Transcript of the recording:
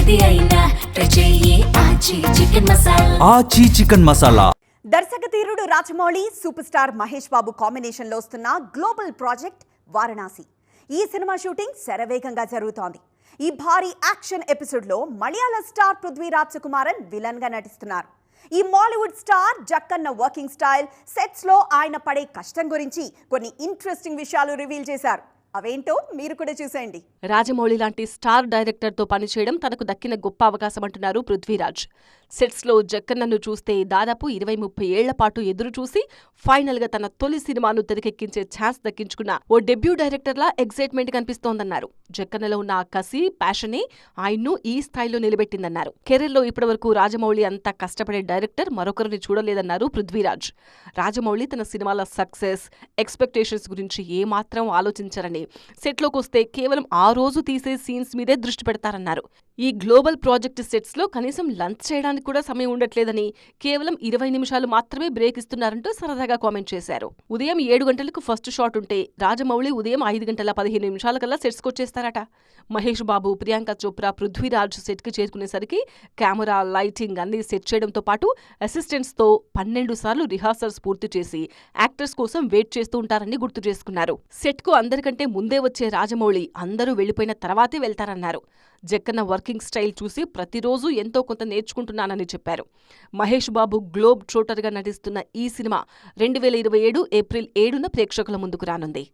ఏది అయినా ట్రై చెయ్యి ఆచి చికెన్ మసాలా. ఆచి చికెన్ మసాలా. దర్శక తీరుడు Rajamouli super star Mahesh Babu combination లో వస్తున్న గ్లోబల్ ప్రాజెక్ట్ వారణాసి. ఈ సినిమా షూటింగ్ శరవేగంగా జరుగుతోంది. ఈ భారీ యాక్షన్ ఎపిసోడ్ లో మలయాళ స్టార్ పృథ్వీరాజ్ సుకుమారన్ విలన్ గా నటిస్తున్నారు. ఈ Mollywood star Jakkanna working style, sets లో ఆయన పడే కష్టం గురించి కొన్ని ఇంట్రెస్టింగ్ విషయాలు రివీల్ చేశారు. అవేంటో మీరు కూడా చూసేయండి. రాజమౌళి లాంటి స్టార్ డైరెక్టర్ తో పనిచేయడం తనకు దక్కిన గొప్ప అవకాశం అంటున్నారు పృథ్వీరాజ్. సెట్స్ లో జక్కన్నను చూస్తే దాదాపు 20-30 ఏళ్ల పాటు ఎదురు చూసి ఫైనల్ గా తన తొలి సినిమాను తెరకెక్కించే ఛాన్స్ దక్కించుకున్న ఓ డెబ్యూ డైరెక్టర్ లా ఎక్సైట్మెంట్ కనిపిస్తోందన్నారు. జక్కన్నలో ఉన్న కసి, ప్యాషనే ఆయన్ను ఈ స్థాయిలో నిలబెట్టిందన్నారు. కెరీర్ లో ఇప్పటివరకు రాజమౌళి అంత కష్టపడే డైరెక్టర్ మరొకరిని చూడలేదన్నారు పృథ్వీరాజ్. రాజమౌళి తన సినిమాల సక్సెస్, ఎక్స్పెక్టేషన్స్ గురించి ఏమాత్రం ఆలోచించారని, సెట్లోకి వస్తే కేవలం ఆ రోజు తీసే సీన్స్ మీదే దృష్టి పెడతారన్నారు. ఈ గ్లోబల్ ప్రాజెక్ట్ సెట్స్ లో కనీసం లంచ్ చేయడానికి కూడా సమయం ఉండట్లేదని, కేవలం 20 నిమిషాలు మాత్రమే బ్రేక్ ఇస్తున్నారంటూ సరదాగా కామెంట్ చేశారు. ఉదయం 7 గంటలకు ఫస్ట్ షాట్ ఉంటే రాజమౌళి ఉదయం 5:15 నిమిషాలకల్లా సెట్స్కి వచ్చేస్తారట. మహేష్ బాబు, ప్రియాంక చోప్రా, పృథ్వీరాజ్ సెట్కి చేరుకునేసరికి కెమెరా, లైటింగ్ అన్ని సెట్ చేయడంతో పాటు అసిస్టెంట్స్ తో 12 సార్లు రిహార్సల్స్ పూర్తి చేసి యాక్టర్స్ కోసం వెయిట్ చేస్తూ ఉంటారని గుర్తు చేసుకున్నారు. సెట్ కు అందరికంటే ముందే వచ్చే రాజమౌళి అందరూ వెళ్లిపోయిన తర్వాతే వెళ్తారన్నారు. జక్కన్న వర్కింగ్ స్టైల్ చూసి ప్రతిరోజు ఎంతో కొంత నేర్చుకుంటున్నానని చెప్పారు. మహేష్ బాబు గ్లోబ్ ట్రోటర్గా నటిస్తున్న ఈ సినిమా 2027 ఏప్రిల్ 7న ప్రేక్షకుల ముందుకు రానుంది.